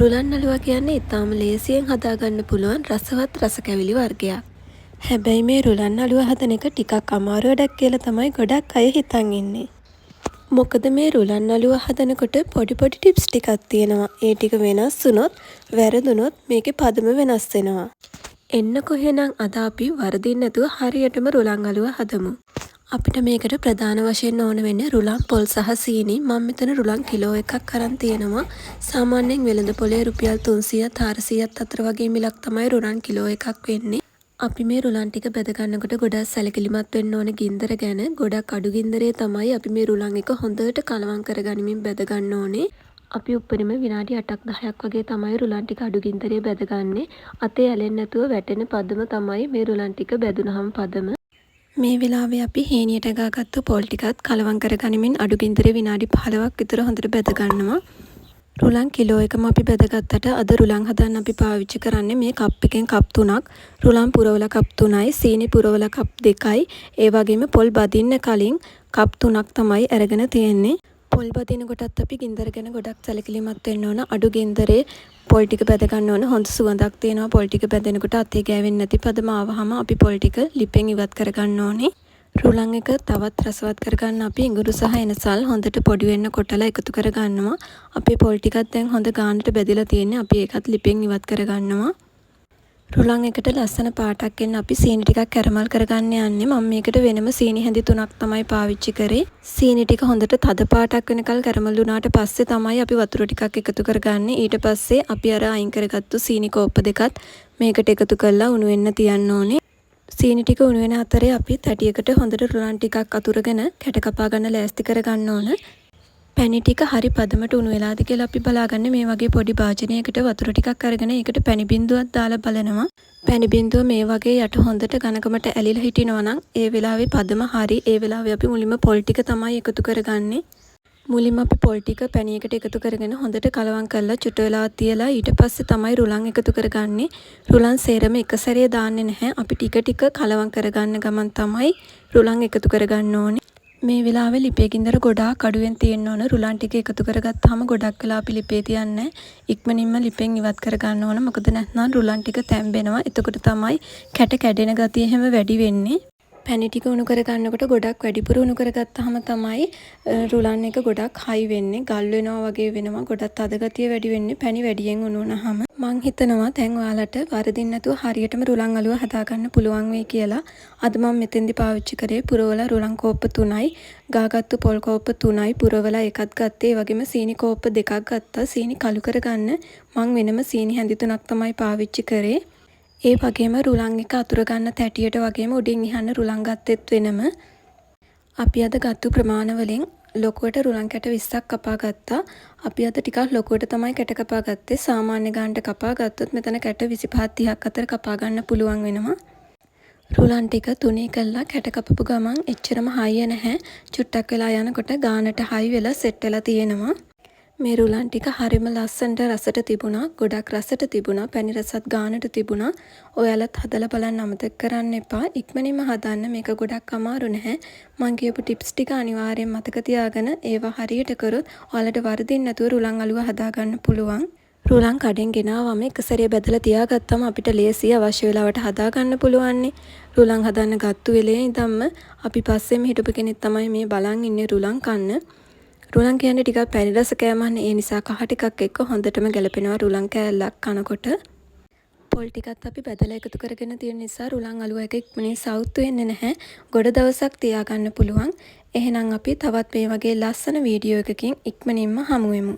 රුලන් නළුවා කියන්නේ ඉතාම ලේසියෙන් හදාගන්න පුළුවන් රසවත් රස කැවිලි වර්ගයක්. හැබැයි මේ රුලන් නළුවා හදන එක ටිකක් අමාරු වැඩක් කියලා තමයි ගොඩක් අය හිතන් ඉන්නේ. මොකද මේ රුලන් නළුවා හදනකොට පොඩි ටිප්ස් ටිකක් තියෙනවා. ඒ ටික වෙනස් වුණොත් වැරදුනොත් මේකේ පදම වෙනස් වෙනවා. එන්නකො එහෙනම් අද අපි වරදින්න නැතුව හරියටම රුලන් නළුවා හදමු. අපිට මේකට ප්‍රධාන වශයෙන් ඕන වෙන්නේ රුලන් පොල් සහ සීනි. මම මෙතන රුලන් කිලෝ එකක් අරන් තියෙනවා. සාමාන්‍යයෙන් වෙළඳ පොලේ රුපියල් 300ත් 400ත් අතර වගේ මිලක් තමයි රුලන් කිලෝ එකක් වෙන්නේ. අපි මේ රුලන් ටික බෙද ගන්නකොට ගොඩක් සැලකිලිමත් වෙන්න ඕන ගින්දර ගැන. ගොඩක් අඩු ගින්දරේ තමයි අපි මේ රුලන් එක හොඳට කලවම් කරගනිමින් බෙද ගන්න ඕනේ. අපි උඩරිම විනාඩි 8ක් 10ක් වගේ තමයි රුලන් ටික අඩු ගින්දරේ බෙදගන්නේ. අතේ ඇලෙන්නේ නැතුව වැටෙන පදම තමයි මේ රුලන් ටික බෙදුනහම පදම. මේ වෙලාවේ අපි හේනියට ගාගත්තු පොල් ටිකත් කලවම් කරගනිමින් අඩු ගින්දරේ විනාඩි 15ක් විතර හොඳට බෙද ගන්නවා. රුලන් කිලෝ එකම අපි බෙදගත්තට අද රුලන් හදන්න අපි පාවිච්චි කරන්නේ මේ කප් එකෙන් කප් 3ක්, රුලන් පුරවලා කප් 3යි, සීනි පුරවලා කප් 2යි, ඒ වගේම පොල් බදින්න කලින් කප් 3ක් තමයි අරගෙන තියෙන්නේ. පොල් බදින කොටත් අපි ගින්දර ගැන ගොඩක් සැලකිලිමත් වෙන්න ඕන. අඩු ගින්දරේ පොල් ටික බෙද ගන්න ඕන. හොඳ සුවඳක් තියෙනවා පොල් ටික බෙදෙනකොට. අතේ ගෑවෙන්නේ නැති පදම ආවහම අපි පොල් ටික ලිපෙන් ඉවත් කර ගන්න ඕනේ. රුලන් එක තවත් රසවත් කරගන්න අපි ඉඟුරු සහ එනසල් හොඳට පොඩි වෙන්න කොටලා එකතු කර ගන්නවා. අපේ පොල් ටිකත් දැන් හොඳ ගානට බෙදලා තියෙන්නේ. අපි ඒකත් ලිපෙන් ඉවත් කර ගන්නවා. රුලන් එකට ලස්සන පාටක් එන්න අපි සීනි ටිකක් කැරමල් කරගන්න යන්නේ. මම මේකට වෙනම සීනි හැඳි 3ක් තමයි පාවිච්චි කරේ. සීනි ටික හොඳට තද පාටක් වෙනකල් කැරමල් වුණාට පස්සේ තමයි අපි වතුර ටිකක් එකතු කරගන්නේ. ඊට පස්සේ අපි අර අයින් කරගත්තු සීනි කෝප්ප දෙකත් මේකට එකතු කරලා උණු වෙන්න තියන්න ඕනේ. සීනි ටික උණු වෙන අතරේ අපි තැටියකට හොඳට රුලන් ටිකක් අතුරගෙන කැට කපා ගන්න ලෑස්ති කරගන්න ඕන. පැණි ටික හරි පදමට උණු වෙලාද කියලා අපි බලාගන්න. මේ වගේ පොඩි භාජනයකට වතුර ටිකක් අරගෙන ඒකට පැණි බින්දුවක් දාලා බලනවා. පැණි බින්දුව මේ වගේ යට හොඳට ඝනකමට ඇලිලා හිටිනවා නම් ඒ වෙලාවේ පදම හරි. ඒ වෙලාවේ අපි මුලින්ම පොල් ටික තමයි එකතු කරගන්නේ. මුලින්ම අපි පොල් ටික පැණියකට එකතු කරගෙන හොඳට කලවම් කරලා චුට්ට වෙලාවක් තියලා ඊට පස්සේ තමයි රුලන් එකතු කරගන්නේ. රුලන් සේරම එක සැරේ දාන්නේ නැහැ. අපි ටික ටික කලවම් කරගන්න ගමන් තමයි රුලන් එකතු කරගන්න ඕනේ. මේ වෙලාවේ ලිපේ ගින්දර ගොඩාක් අඩුවෙන් තියෙන්න ඕන. රුලන් ටික එකතු කරගත්තාම ගොඩක් වෙලා අපි ලිපේ තියන්නේ ඉක්මනින්ම ලිපෙන් ඉවත් කරගන්න ඕන. මොකද නැත්නම් රුලන් ටික තැම්බෙනවා. එතකොට තමයි කැට කැඩෙන ගතිය හැම වැඩි වෙන්නේ. පැණි ටික උණු කරගන්නකොට ගොඩක් වැඩිපුර උණු කරගත්තාම තමයි රුලන් එක ගොඩක් හයි වෙන්නේ. ගල් වෙනවා වගේ වෙනවා. ගොඩක් තද ගතිය වැඩි වෙන්නේ පැණි වැඩියෙන් උණු වුණාම. මං හිතනවා දැන් ඔයාලට වරදින්න නැතුව හරියටම රුලන් අලුව හදාගන්න පුළුවන් වෙයි කියලා. අද මම මෙතෙන්දි පාවිච්චි කරේ පුරවලා රුලන් කෝප්ප 3යි, ගාගත්තු පොල් කෝප්ප 3යි පුරවලා එකක් ගත්තේ. ඒ වගේම සීනි කෝප්ප 2ක් ගත්තා. සීනි කළු කරගන්න මං වෙනම සීනි හැඳි 3ක් තමයි පාවිච්චි කරේ. ඒ වගේම රුලන් එක අතුර ගන්න තැටියට වගේම උඩින් ඉහන්න රුලන් ගත්තෙත් වෙනම. අපි අද ගත්තු ප්‍රමාණ වලින් ලොකුවට රුලන් කැට 20ක් කපා ගත්තා. අපි අද ටිකක් ලොකුවට තමයි කැට කපා ගත්තේ. සාමාන්‍ය ගානට කපා ගත්තොත් මෙතන කැට 25 30ක් අතර කපා ගන්න පුළුවන් වෙනවා. රුලන් ටික තුනී කළා කැට කපපු ගමන් එච්චරම හයිය නැහැ. චුට්ටක් වෙලා යනකොට ගානට හයි වෙලා සෙට් වෙලා තියෙනවා. මේ රුලන් ටික හරිම ලස්සනට රසට තිබුණා. ගොඩක් රසට තිබුණා. පැණි රසත් ගානට තිබුණා. ඔයාලත් හදලා බලන්න අමතක කරන්න එපා. ඉක්මනින්ම හදන්න. මේක ගොඩක් අමාරු නැහැ. මම කියපු ටිප්ස් ටික අනිවාර්යෙන් මතක තියාගෙන ඒවා හරියට කරොත් ඔයාලට වරදින්න නැතුව රුලන් අලුව හදාගන්න පුළුවන්. රුලන් කඩෙන් ගෙනාවම එක සැරේ බෙදලා තියාගත්තම අපිට ලේසිය අවශ්‍ය වෙලාවට හදාගන්න පුළුවන්. රුලන් හදන්න ගත්තු වෙලේ ඉඳන්ම අපි පස්සෙම හිටපු කෙනෙක් තමයි මේ බලන් ඉන්නේ රුලන් කන්න. රුලන් කියන්නේ ටිකක් පැණි රස කෑමක්. ඒ නිසා කහ ටිකක් එක්ක හොඳටම ගැලපෙනවා රුලන් කෑල්ලක් කනකොට. පොල් ටිකත් අපි බෙදලා එකතු කරගෙන තියෙන නිසා රුලන් අලුව එක ඉක්මනින් සවුත් වෙන්නේ නැහැ. ගොඩ දවසක් තියාගන්න පුළුවන්. එහෙනම් අපි තවත් මේ වගේ ලස්සන වීඩියෝ එකකින් ඉක්මනින්ම හමු වෙමු.